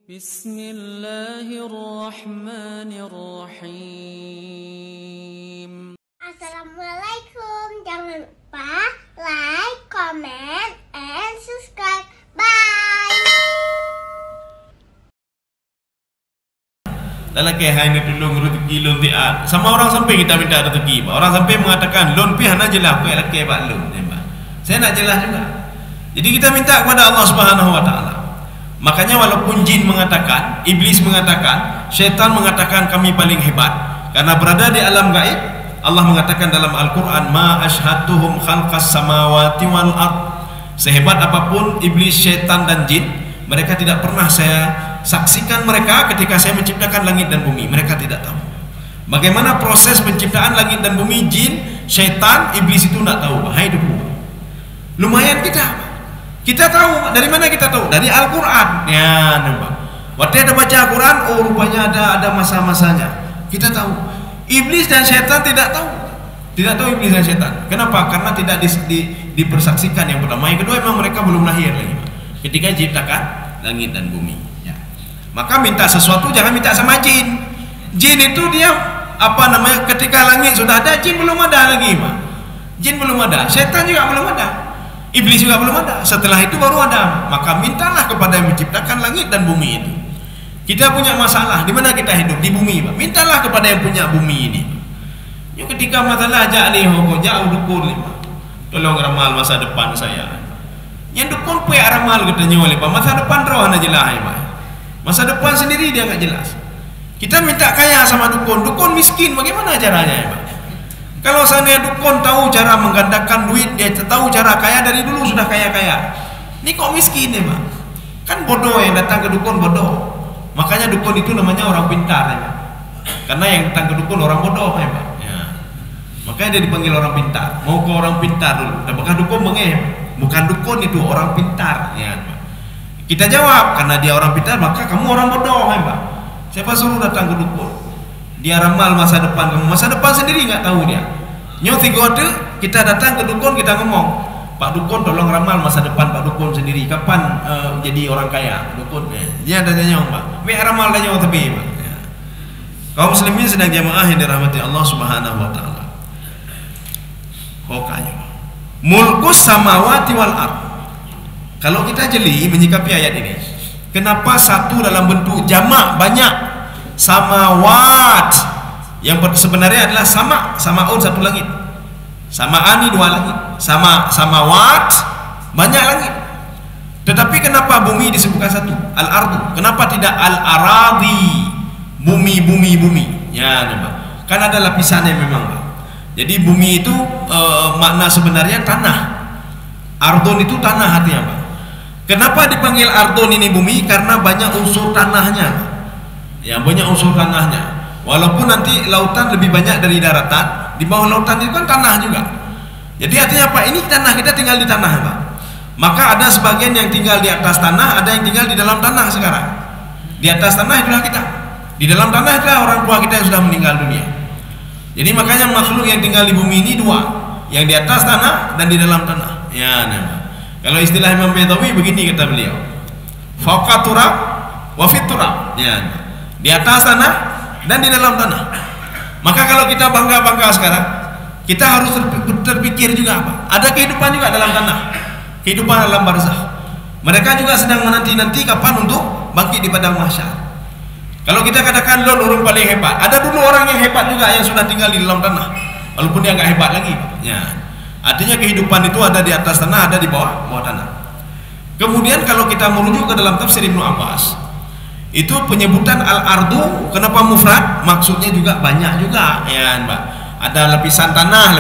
Bismillahirrahmanirrahim. Assalamualaikum. Jangan lupa like, comment, and subscribe. Bye. Lalaki hanya tolong rezeki lon dia. Sama orang sampai kita minta rezeki. Orang sampai mengatakan lon pi hana jelas apa lelaki bak lon. Saya nak jelas juga. Jadi kita minta kepada Allah Subhanahu wa taala. Makanya walaupun jin mengatakan, iblis mengatakan, syaitan mengatakan kami paling hebat karena berada di alam gaib, Allah mengatakan dalam Al-Qur'an, ma asyhadtuhum khalqas samawati wal ard. Sehebat apapun iblis, syaitan dan jin, mereka tidak pernah saya saksikan mereka ketika saya menciptakan langit dan bumi. Mereka tidak tahu bagaimana proses penciptaan langit dan bumi. Jin, syaitan, iblis itu tidak tahu. Hai itu lumayan kita tahu. Dari mana kita tahu? Dari Al-Quran. Ya, nampak. Waktu ada baca Al-Quran, oh rupanya ada masa-masanya. Kita tahu. Iblis dan syaitan tidak tahu. Tidak tahu iblis dan syaitan. Kenapa? Karena tidak dipersaksikan yang pertama. Yang kedua, memang mereka belum lahir lagi ketika diciptakan langit dan bumi. Ya. Maka minta sesuatu jangan minta sama jin. Jin itu dia ketika langit sudah ada, jin belum ada lagi. Jin belum ada, syaitan juga belum ada. Iblis juga belum ada. Setelah itu baru ada. Maka mintalah kepada yang menciptakan langit dan bumi itu. Kita punya masalah, di mana kita hidup? Di bumi, Pak. Mintalah kepada yang punya bumi ini. Yang ketika masalah jauh dukun, tolong ramal masa depan saya. Yang dukun punya ramal katanya oleh Pak. Masa depan rohana jelas, Pak. Masa depan sendiri dia enggak jelas. Kita minta kaya sama dukun. Dukun miskin, bagaimana caranya, Pak? Kalau seandainya dukun tahu cara menggandakan duit, dia tahu cara kaya dari dulu sudah kaya-kaya. Ini kok miskin ya, Pak? Kan bodoh yang datang ke dukun, bodoh. Makanya dukun itu namanya orang pintar ya, Pak. Karena yang datang ke dukun orang bodoh ya, Pak. Ya. Makanya dia dipanggil orang pintar. Mau ke orang pintar dulu. Dan bukan dukun bukan dukun itu orang pintar ya, Pak. Kita jawab, karena dia orang pintar maka kamu orang bodoh ya, Pak. Siapa suruh datang ke dukun? Dia ramal masa depan kamu. Masa depan sendiri nggak tahu dia. Nyoti gode, kita datang ke dukun, kita ngomong, Pak Dukun tolong ramal masa depan Pak Dukun sendiri. Kapan jadi orang kaya? Dukun, dia ada nanya Pak. Biar ramal nanya tapi Pak. Ya. Kaum muslimin sedang jamaah yang dirahmati Allah Subhanahu wa taala. Pokoknya mulkus samawati wal ard. Kalau kita jeli menyikapi ayat ini, kenapa satu dalam bentuk jamak banyak? Samawat yang sebenarnya adalah samaun satu langit, samaani dua langit, samawat banyak langit. Tetapi kenapa bumi disebutkan satu, al-ardu? Kenapa tidak al-aradi, bumi ya, nampak. Kan ada lapisannya memang, Pak. Jadi bumi itu makna sebenarnya tanah. Ardon itu tanah artinya, Pak. Kenapa dipanggil ardon ini bumi? Karena banyak unsur tanahnya. Ya, banyak unsur tanahnya. Walaupun nanti lautan lebih banyak dari daratan, di bawah lautan itu kan tanah juga. Jadi artinya apa? Ini tanah, kita tinggal di tanah, Pak. Maka ada sebagian yang tinggal di atas tanah, ada yang tinggal di dalam tanah sekarang. Di atas tanah itulah kita. Di dalam tanah itulah orang tua kita yang sudah meninggal dunia. Jadi makanya makhluk yang tinggal di bumi ini dua, yang di atas tanah dan di dalam tanah. Ya, nah. Kalau istilah Imam Baidawi begini kata beliau. Fauqa turab wa fit turab. Ya. Di atas tanah dan di dalam tanah. Maka kalau kita bangga sekarang, kita harus terpikir juga apa? Ada kehidupan juga dalam tanah, kehidupan dalam barzakh. Mereka juga sedang menanti-nanti kapan untuk bangkit di padang mahsyar. Kalau kita katakan orang paling hebat, ada dulu orang yang hebat juga yang sudah tinggal di dalam tanah, walaupun dia nggak hebat lagi. Ya. Artinya kehidupan itu ada di atas tanah, ada di bawah tanah. Kemudian kalau kita merujuk ke dalam tafsir Ibnu Abbas, itu penyebutan al-ardu kenapa mufrad? Maksudnya juga banyak juga ya, Mbak. Ada lapisan tanah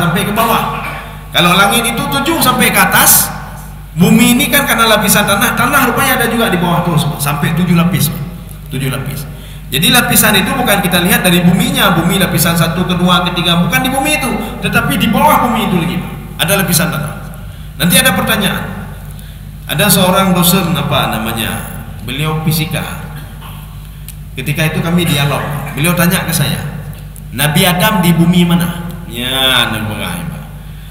sampai ke bawah. Kalau langit itu 7 sampai ke atas, bumi ini kan karena lapisan tanah rupanya ada juga di bawah terus sampai 7 lapis. 7 lapis. Jadi lapisan itu bukan kita lihat dari buminya, bumi lapisan 1, kedua, ketiga, bukan di bumi itu, tetapi di bawah bumi itu lagi ada lapisan tanah. Nanti ada pertanyaan. Ada seorang dosen beliau fisika. Ketika itu kami dialog. Beliau tanya ke saya, Nabi Adam di bumi mana? Ya,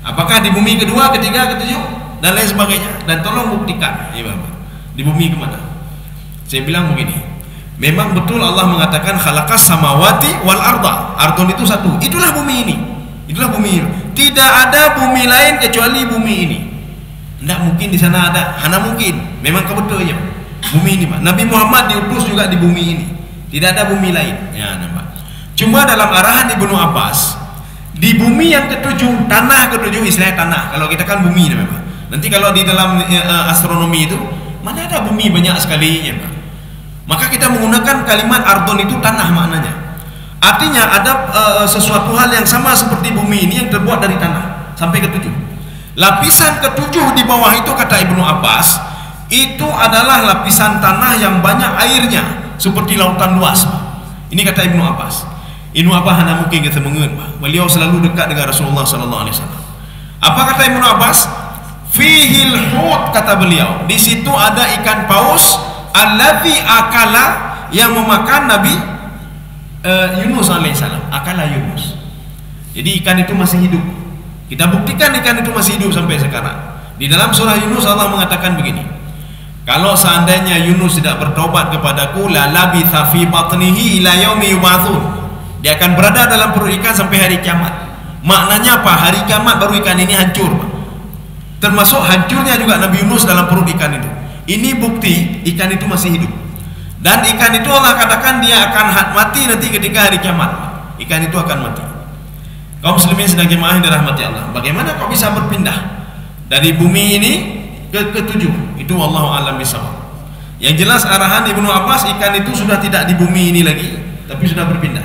apakah di bumi kedua, ketiga, ketujuh dan lain sebagainya? Dan tolong buktikan, ya Bapak. Di bumi kemana? Saya bilang begini, memang betul Allah mengatakan khalaqas samawati wal arda. Ardon itu satu, itulah bumi ini. Itulah bumi ini. Tidak ada bumi lain kecuali bumi ini. Tidak mungkin di sana ada, hanya mungkin. Memang kebetulannya bumi ini, Pak. Nabi Muhammad diutus juga di bumi ini. Tidak ada bumi lain. Ya, nampak. Cuma dalam arahan Ibnu Abbas, di bumi yang ketujuh, tanah ketujuh, istilahnya tanah. Kalau kita kan bumi, namanya. Nanti kalau di dalam astronomi itu, mana ada bumi banyak sekali, ya, Pak. Maka kita menggunakan kalimat ardon itu tanah maknanya. Artinya ada sesuatu hal yang sama seperti bumi ini yang terbuat dari tanah sampai ketujuh. Lapisan ketujuh di bawah itu kata Ibnu Abbas itu adalah lapisan tanah yang banyak airnya seperti lautan luas. Ini kata Ibnu Abbas. Ibnu Abbas hanya mungkin kita mengenal. Beliau selalu dekat dengan Rasulullah sallallahu alaihi wasallam. Apa kata Ibnu Abbas? Fihil hut, kata beliau. Di situ ada ikan paus allazi akala, yang memakan Nabi Yunus alaihissalam. Akala Yunus. Jadi ikan itu masih hidup. Kita buktikan ikan itu masih hidup sampai sekarang. Di dalam surah Yunus Allah mengatakan begini, kalau seandainya Yunus tidak bertobat kepadaku, la labitha fi batnihi ila yaumi yub'atsun, dia akan berada dalam perut ikan sampai hari kiamat. Maknanya apa? Hari kiamat baru ikan ini hancur. Termasuk hancurnya juga Nabi Yunus dalam perut ikan itu. Ini bukti ikan itu masih hidup. Dan ikan itu Allah katakan dia akan mati nanti ketika hari kiamat. Ikan itu akan mati. Kaum muslimin sedang jemaah yang dirahmati Allah, bagaimana kau bisa berpindah dari bumi ini ke ketujuh? Itu wallahu a'lam bishawab. Yang jelas arahan Ibnu Abbas, ikan itu sudah tidak di bumi ini lagi, tapi sudah berpindah.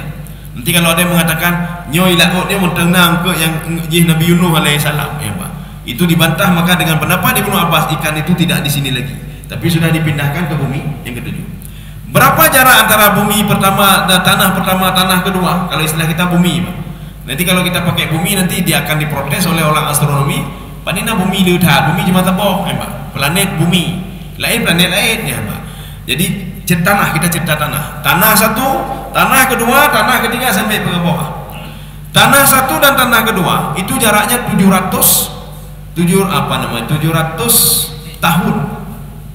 Nanti kalau ada yang mengatakan nyoi lakut dia mau tenang ke yang Nabi Yunus alaihissalam, ya Pak, itu dibantah. Maka dengan pendapat Ibnu Abbas, ikan itu tidak di sini lagi, tapi sudah dipindahkan ke bumi yang ketujuh. Berapa jarak antara bumi pertama dan tanah pertama, tanah kedua? Kalau istilah kita bumi, Pak. Nanti kalau kita pakai bumi, nanti dia akan diprotes oleh orang astronomi. Panina bumi lihat, bumi cuma tebok, ya Pak. Planet bumi, lain planet lain, ya Pak. Jadi tanah, kita cerita tanah. Tanah satu, tanah kedua, tanah ketiga sampai ke bawah. Tanah satu dan tanah kedua itu jaraknya 700 tahun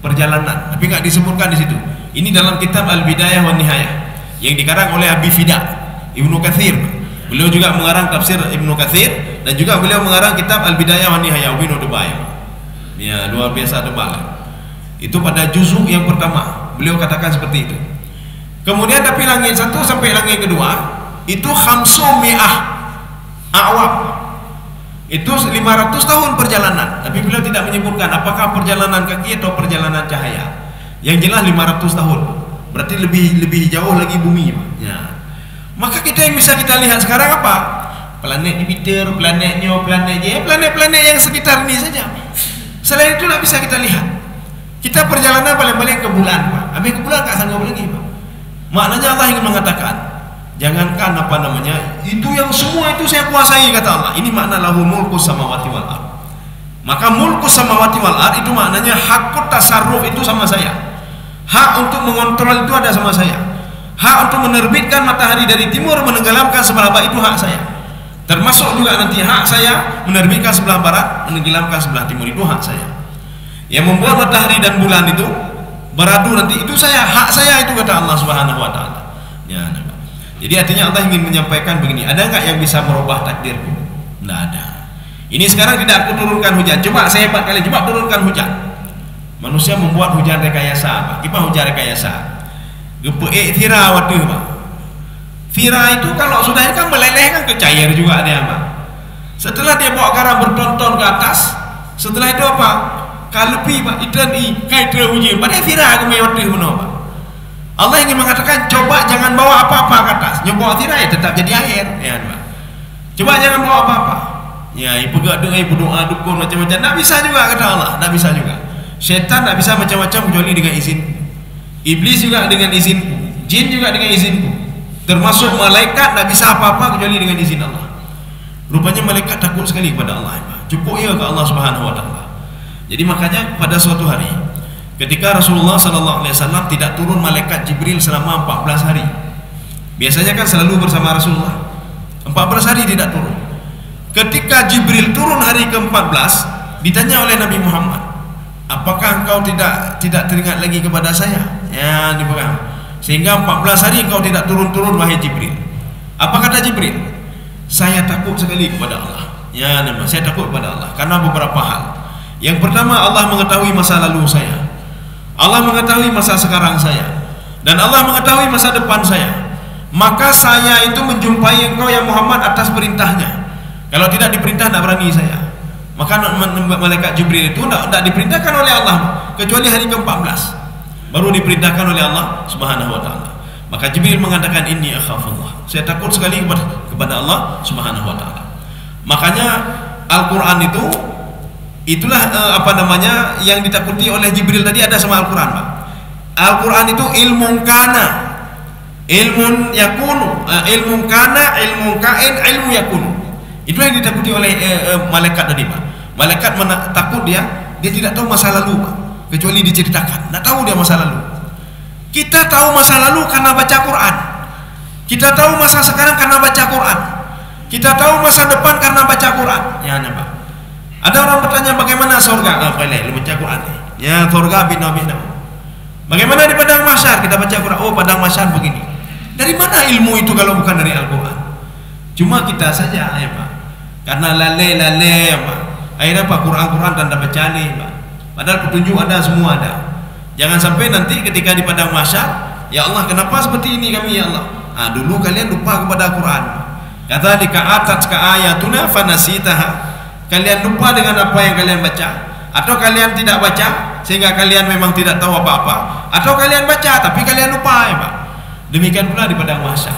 perjalanan, tapi nggak disebutkan di situ. Ini dalam kitab Al-Bidayah wa Nihayah yang dikarang oleh Abi Fida Ibnu Katsir. Beliau juga mengarang tafsir Ibnu Katsir, dan juga beliau mengarang kitab Al-Bidayah wa Nihayah Ibnu Dubai. Ya, luar biasa tebal. Itu pada juzuk yang pertama beliau katakan seperti itu. Kemudian tapi langit satu sampai langit kedua itu 500 awab. Itu 500 tahun perjalanan, tapi beliau tidak menyebutkan apakah perjalanan kaki atau perjalanan cahaya. Yang jelas 500 tahun. Berarti lebih jauh lagi bumi, ya. Maka kita yang bisa kita lihat sekarang apa? Planet Jupiter, planet Neo, planet J, planet-planet yang sekitar ini saja. Selain itu tidak bisa kita lihat. Kita perjalanan paling-paling ke bulan, Pak. Habis ke bulan tak sanggup lagi, Pak. Maknanya Allah ingin mengatakan, jangankan itu yang semua itu saya kuasai, kata Allah. Ini makna lahu mulkus samawati wal ard. Maka mulkus samawati wal ard itu maknanya hakut tasarruf itu sama saya. Hak untuk mengontrol itu ada sama saya. Hak untuk menerbitkan matahari dari timur, menenggelamkan sebelah barat, itu hak saya. Termasuk juga nanti hak saya menerbitkan sebelah barat, menenggelamkan sebelah timur, itu hak saya. Yang membuat matahari dan bulan itu beradu nanti, itu hak saya itu, kata Allah Subhanahu wa taala. Ya, jadi artinya Allah ingin menyampaikan begini, ada enggak yang bisa merubah takdirku? Tidak ada. Ini sekarang tidak aku turunkan hujan. Coba saya hebat kali, coba turunkan hujan. Manusia membuat hujan rekayasa, Pak. Gimana hujan rekayasa? Tira waktu, Pak. Tira itu kalau sudah kan meleleh kan ke cair juga dia, Pak. Setelah dia bawa garam bertonton ke atas, setelah itu apa? Kalepi, Pak. Itu kaitra hujan. Pada tira ke waktu mana, Pak? Allah ingin mengatakan, coba jangan bawa apa-apa ke atas. Nyoba tira ya tetap jadi air, ya, Pak. Coba jangan bawa apa-apa. Ya, ibu doa dukun macam-macam. Tak bisa juga, kata Allah. Tak bisa juga. Syaitan tak bisa macam-macam kecuali dengan izin. Iblis juga dengan izin, jin juga dengan izinku. Termasuk malaikat tak bisa apa-apa kecuali dengan izin Allah. Rupanya malaikat takut sekali kepada Allah. Cukup ya ke Allah Subhanahu wa taala. Jadi makanya pada suatu hari ketika Rasulullah sallallahu alaihi wasallam tidak turun malaikat Jibril selama 14 hari. Biasanya kan selalu bersama Rasulullah. 14 hari tidak turun. Ketika Jibril turun hari ke-14, ditanya oleh Nabi Muhammad, apakah engkau tidak teringat lagi kepada saya? Ya, dipegang. Sehingga 14 hari engkau tidak turun-turun wahai Jibril. Apa kata Jibril? Saya takut sekali kepada Allah. Ya, saya takut kepada Allah karena beberapa hal. Yang pertama, Allah mengetahui masa lalu saya, Allah mengetahui masa sekarang saya, dan Allah mengetahui masa depan saya. Maka saya itu menjumpai engkau ya Muhammad atas perintahnya. Kalau tidak diperintah, tidak berani saya. Maka malaikat Jibril itu tidak diperintahkan oleh Allah kecuali hari ke-14, baru diperintahkan oleh Allah Subhanahu wa taala. Maka Jibril mengatakan, inni akhafullah, saya takut sekali kepada Allah Subhanahu wa taala. Makanya Al-Qur'an itulah yang ditakuti oleh Jibril tadi ada sama Al-Qur'an, Pak. Al-Qur'an itu ilmun kana, ilmun yakunu, ilmun kana, ilmun kain, ilmu yakunu. Itu yang ditakuti oleh malaikat tadi, Pak. Malaikat takut dia tidak tahu masa lalu, Pak, kecuali diceritakan. Tidak tahu dia masa lalu. Kita tahu masa lalu karena baca Quran. Kita tahu masa sekarang karena baca Quran. Kita tahu masa depan karena baca Quran. Ya, Pak. Ada orang bertanya bagaimana surga? Boleh baca Quran. Ya, surga bina-bina. Bagaimana di padang mahsyar? Kita baca Quran. Oh, padang mahsyar begini. Dari mana ilmu itu kalau bukan dari Al-Quran? Cuma kita saja, ya Pak. Karena lalai, ya Pak. Akhirnya Pak, Quran tanda baca nih, Pak. Padahal petunjuk ada, semua ada. Jangan sampai nanti ketika di padang mahsyar, ya Allah, kenapa seperti ini kami, ya Allah? Dulu kalian lupa kepada Quran. Kata di ka'atat ka'ayatuna fanasitaha. Kalian lupa dengan apa yang kalian baca, atau kalian tidak baca sehingga kalian memang tidak tahu apa-apa, atau kalian baca tapi kalian lupa, ya Pak. Demikian pula di padang mahsyar.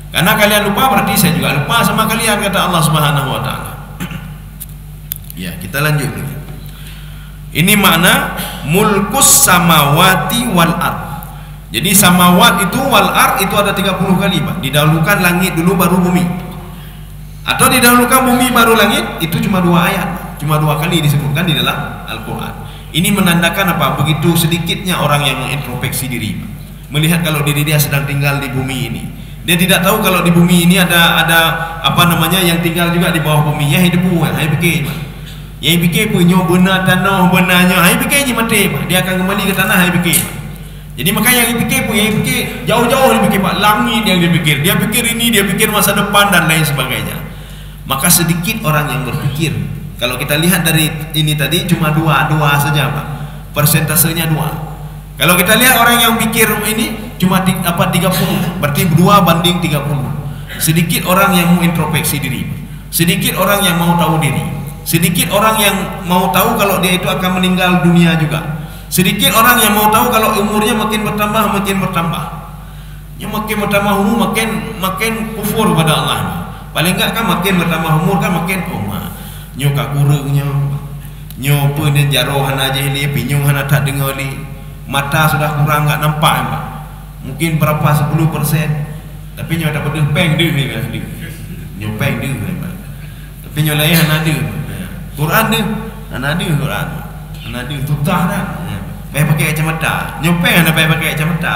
Karena kalian lupa berarti saya juga lupa sama kalian, kata Allah Subhanahu wa taala. Ya, kita lanjut lagi. Ini makna mulkus samawati wal ard. Jadi samawat itu, wal ard itu ada 30 kali, Pak. Didahulukan langit dulu baru bumi, atau didahulukan bumi baru langit. Itu cuma 2 ayat, cuma 2 kali disebutkan di dalam Al-Quran. Ini menandakan apa? Begitu sedikitnya orang yang mengintrospeksi diri, Pak. Melihat kalau diri dia sedang tinggal di bumi ini. Dia tidak tahu kalau di bumi ini ada yang tinggal juga di bawah bumi. Ya hidup, hai fikir, Pak. Ya fikir punya benar tanah benarnya, hai fikir je mati, Pak. Dia akan kembali ke tanah, hai fikir, Pak. Jadi makanya yang fikir jauh-jauh dia fikir, Pak. Langit yang dia fikir ini, dia fikir masa depan dan lain sebagainya. Maka sedikit orang yang berpikir. Kalau kita lihat dari ini tadi cuma dua saja, Pak. Persentasenya 2. Kalau kita lihat orang yang pikir ini cuma 30, berarti 2 banding 30. Sedikit orang yang mau introspeksi diri, sedikit orang yang mau tahu diri, sedikit orang yang mau tahu kalau dia itu akan meninggal dunia juga, sedikit orang yang mau tahu kalau umurnya makin bertambah. Yang makin bertambah umur makin kufur pada Allah. Paling enggak kan makin bertambah umur kan makin nyo kakurungnya, nyo pun jaroh hana aja li, pinyung hana tak dengar li. Mata sudah kurang, enggak nampak, Pak. Mungkin berapa 10%. Tapi nyo dapat peng dia ni kan dia. Nyo peng dia, Pak. Tapi nyo lain hana dia. Quran dia, hana dia Quran. Hana dia tutah dah. Pakai kacamata. Nyo peng hana pakai kacamata.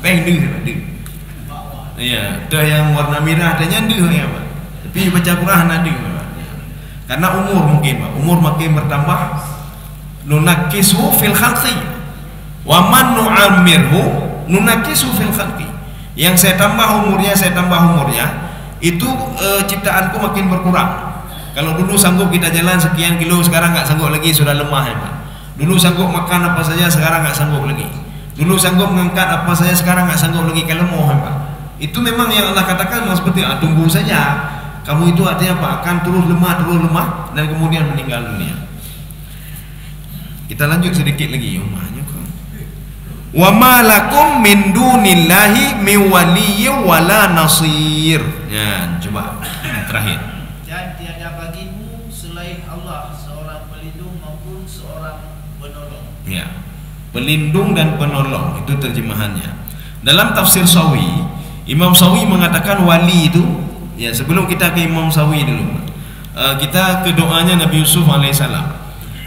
Peng dia, dia. Ya, tu yang warna merah adanya dia, ya, Pak. Tapi baca Quran hana dia, Pak. Karena umur mungkin, Pak. Umur makin bertambah. Nunakisu fil khalqi. Wa man nu'ammirhu nunakisu fil khalqi. Yang saya tambah umurnya, itu ciptaanku makin berkurang. Kalau dulu sanggup kita jalan sekian kilo, sekarang enggak sanggup lagi, sudah lemah, ya Pak. Dulu sanggup makan apa saja, sekarang enggak sanggup lagi. Dulu sanggup mengangkat apa saja, sekarang enggak sanggup lagi, kalau lemah, ya Pak. Itu memang yang Allah katakan memang seperti tunggu saja. Kamu itu artinya apa? Akan terus lemah dan kemudian meninggal dunia. Kita lanjut sedikit lagi, wa ma lakum min dunillahi min waliyyin wala nasir. Ya, coba terakhir. Dan tiada bagimu selain Allah seorang pelindung maupun seorang penolong. Ya, pelindung dan penolong itu terjemahannya. Dalam tafsir Sawi, Imam Sawi mengatakan wali itu, ya sebelum kita ke Imam Sawi dulu, kita ke doanya Nabi Yusuf alaihissalam.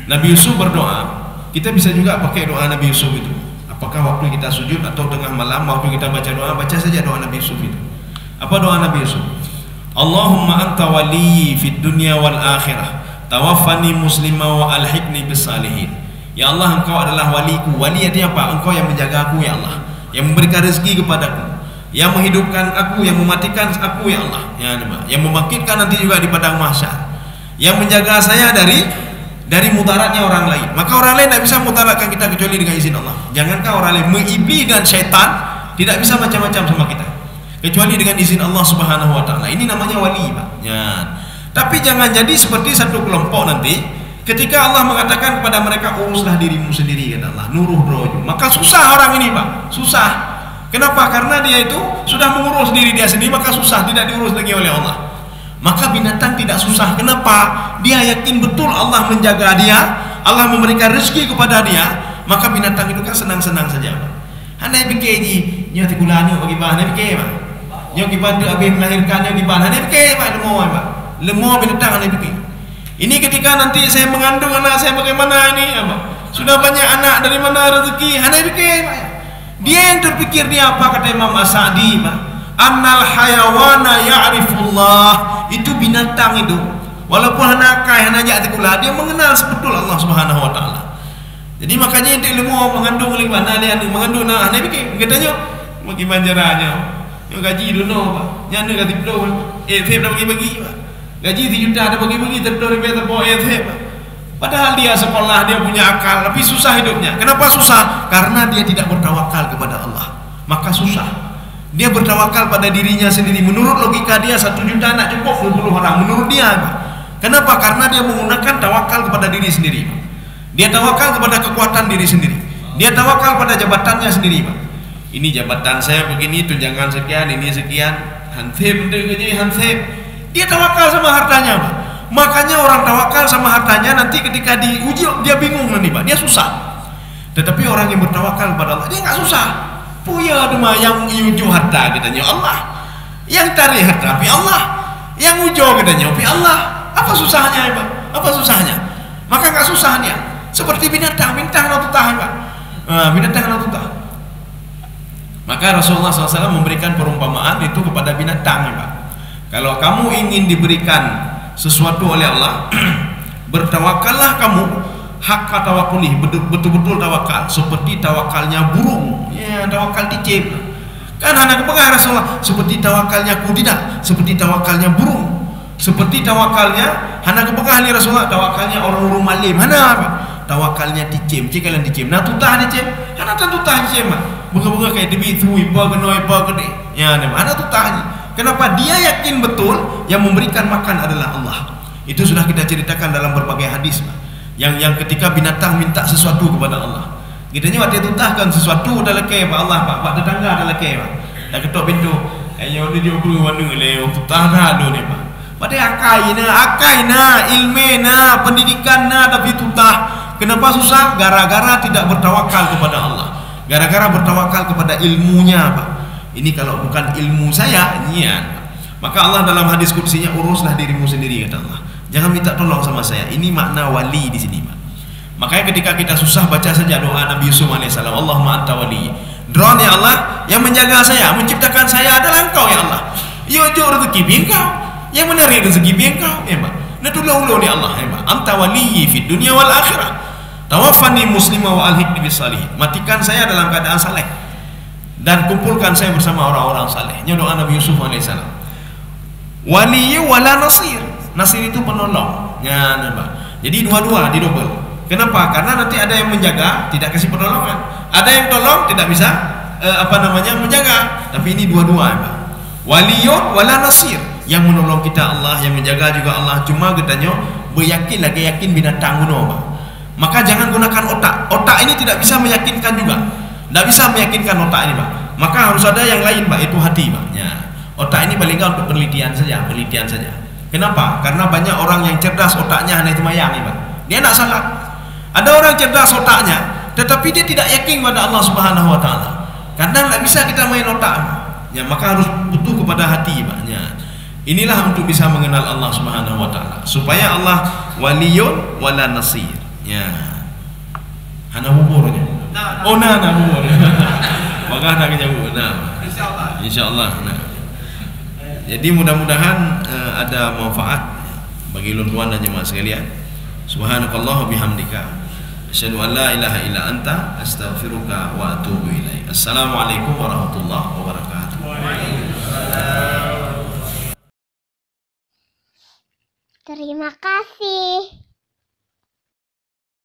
Nabi Yusuf berdoa, kita bisa juga pakai doa Nabi Yusuf itu. Apakah waktu kita sujud atau tengah malam waktu kita baca doa, baca saja doa Nabi Yusuf itu. Apa doa Nabi Yusuf? Allahumma anta waliyyi fid dunya wal akhirah, tawaffani muslima wa alhiqni bis salihin. Ya Allah, Engkau adalah waliku. Wali artinya apa? Engkau yang menjaga aku ya Allah, yang memberikan rezeki kepadaku, yang menghidupkan aku, yang mematikan aku ya Allah, ya Allah, yang membangkitkan nanti juga di padang mahsyar, yang menjaga saya dari mudaratnya orang lain. Maka orang lain tidak bisa mudaratkan kita kecuali dengan izin Allah. Jangankan orang lain, iblis dan syaitan tidak bisa macam-macam sama kita kecuali dengan izin Allah Subhanahu wa taala. Ini namanya wali, Pak. Ya. Tapi jangan jadi seperti satu kelompok nanti ketika Allah mengatakan kepada mereka, uruslah dirimu sendiri, kata Allah, nuruh roju. Maka susah orang ini, Pak. Susah. Kenapa? Karena dia itu sudah mengurus diri dia sendiri, maka susah, tidak diurus lagi oleh Allah. Maka binatang tidak susah. Kenapa? Dia yakin betul Allah menjaga dia, Allah memberikan rezeki kepada dia. Maka binatang itu kan senang-senang saja, Pak. Handai fikir ni, nyo tikulanya bagi bahan, handai fikir, Pak. Nyo kibantu habis melahirkannya di bahan, handai fikir, Pak, lemah, Pak. Lemah binatang handai fikir. Ini ketika nanti saya mengandung anak saya bagaimana ini, Pak? Sudah banyak anak, dari mana rezeki? Handai fikir, Pak. Dia yang terpikir dia apa, kata Imam As-Sa'di, Pak. Annal hayawana ya'rifullah. Itu binatang itu, walaupun hana kai hana jak tikulah, dia mengenal sebetul Allah Subhanahu wa taala. Jadi makanya dia lemu mengandung lagi mana dia mengandung nah hana bikin katanya bagi manjaranya. Yo gaji dulu Pak. Nyane gaji dulu. Thep dah bagi-bagi Pak. Gaji 3 juta dah bagi-bagi terus dia bawa thep Pak. Padahal dia sekolah, dia punya akal, tapi susah hidupnya. Kenapa susah? Karena dia tidak bertawakal kepada Allah. Maka susah. Dia bertawakal pada dirinya sendiri. Menurut logika dia 1 juta nak cukup 20 orang. Menurut dia, Pak. Kenapa? Karena dia menggunakan tawakal kepada diri sendiri, Pak. Dia tawakal kepada kekuatan diri sendiri. Dia tawakal pada jabatannya sendiri, Pak. Ini jabatan saya begini, tunjangan sekian, ini sekian, hansip, hansip. Dia tawakal sama hartanya, Pak. Makanya orang tawakal sama hartanya nanti ketika diuji dia bingung nanti, Pak. Dia susah. Tetapi orang yang bertawakal kepada Allah, dia nggak susah. Puya cuma yang ujo harta katanya Allah, yang tarik harta pi Allah, yang ujo katanya pi Allah. Apa susahnya, Pak? Apa susahnya? Maka nggak susah dia. Seperti binatang nak tutah, Pak. Binatang nak tutah. Maka Rasulullah SAW memberikan perumpamaan itu kepada binatang, Pak. Kalau kamu ingin diberikan sesuatu oleh Allah, bertawakallah kamu hak tawakuli, betul-betul tawakal seperti tawakalnya burung. Ya, tawakal dicip. Kan anak pegang Rasulullah seperti tawakalnya kuda, seperti tawakalnya burung, seperti tawakalnya anak pegang ali Rasulullah, tawakalnya orang-orang malim. Mana apa? Tawakalnya dicip. Cik kalian dicip. Nah tutah dicip. Kan ada tutah dicip, Mak. Bunga-bunga kayak debi tu ipa kenoi ipa gede. Ya, mana tutahnya? Kenapa? Dia yakin betul yang memberikan makan adalah Allah. Itu sudah kita ceritakan dalam berbagai hadis, Mak. Yang ketika binatang minta sesuatu kepada Allah, kitanya waktu tutahkan sesuatu dah lekeh Pak Allah, Pak tetangga dah lekeh, Pak. Dah ketuk pintu, ayo dia perlu mana le tutah dah lu ni, Pak. Pada akaina, ilmena, pendidikanna tapi tutah. Kenapa susah? Gara-gara tidak bertawakal kepada Allah. Gara-gara bertawakal kepada ilmunya, Pak. Ini kalau bukan ilmu saya, niat. Maka Allah dalam hadis qudsinya, uruslah dirimu sendiri, kata Allah. Jangan minta tolong sama saya. Ini makna wali di sini, Pak. Makanya ketika kita susah baca saja doa Nabi Yusuf alaihissalam, Allahumma anta wali. Drone ya Allah, yang menjaga saya, menciptakan saya adalah Engkau ya Allah. Ya jo rezeki Engkau, yang menarik rezeki Engkau, ya Pak. Natullahu ni Allah, ya Pak. Anta wali fid dunya wal akhirah. Tawaffani muslimah wa alhiqni bis salihin. Matikan saya dalam keadaan saleh dan kumpulkan saya bersama orang-orang saleh. Ini doa Nabi Yusuf alaihissalam. Wali wala nasir. Nasir itu penolong. Ya, Pak. Jadi dua-dua didobel. Kenapa? Karena nanti ada yang menjaga, tidak kasih pertolongan. Ada yang tolong, tidak bisa menjaga. Tapi ini dua-dua, Pak. Waliyun wala nasir. Yang menolong kita Allah, yang menjaga juga Allah. Cuma katanya beryakin lagi yakin binatang guna, Pak. Maka jangan gunakan otak. Otak ini tidak bisa meyakinkan juga. Tidak bisa meyakinkan otak ini, Pak. Maka harus ada yang lain, Pak. Itu hati, Pak. Ya. Otak ini paling nggak untuk penelitian saja, Kenapa? Karena banyak orang yang cerdas otaknya hanya itu mayang, Pak. Dia tidak salah. Ada orang cerdas otaknya, tetapi dia tidak yakin pada Allah Subhanahu wa taala. Karena tidak bisa kita main otak. Ya, maka harus butuh kepada hati, Pak. Ya. Inilah untuk bisa mengenal Allah Subhanahu wa taala. Supaya Allah waliyun wala nasir. Ya. Hana buburnya. Oh, nah bubur. Maka nak jauh. Nah. Insyaallah. Nah. Jadi mudah-mudahan ada manfaat bagi tuan dan jemaah sekalian. Subhanakallah bihamdika Asyhadu an la ilaha illa anta astaghfiruka wa atubu ilaik. Assalamualaikum warahmatullahi wabarakatuh. Terima kasih.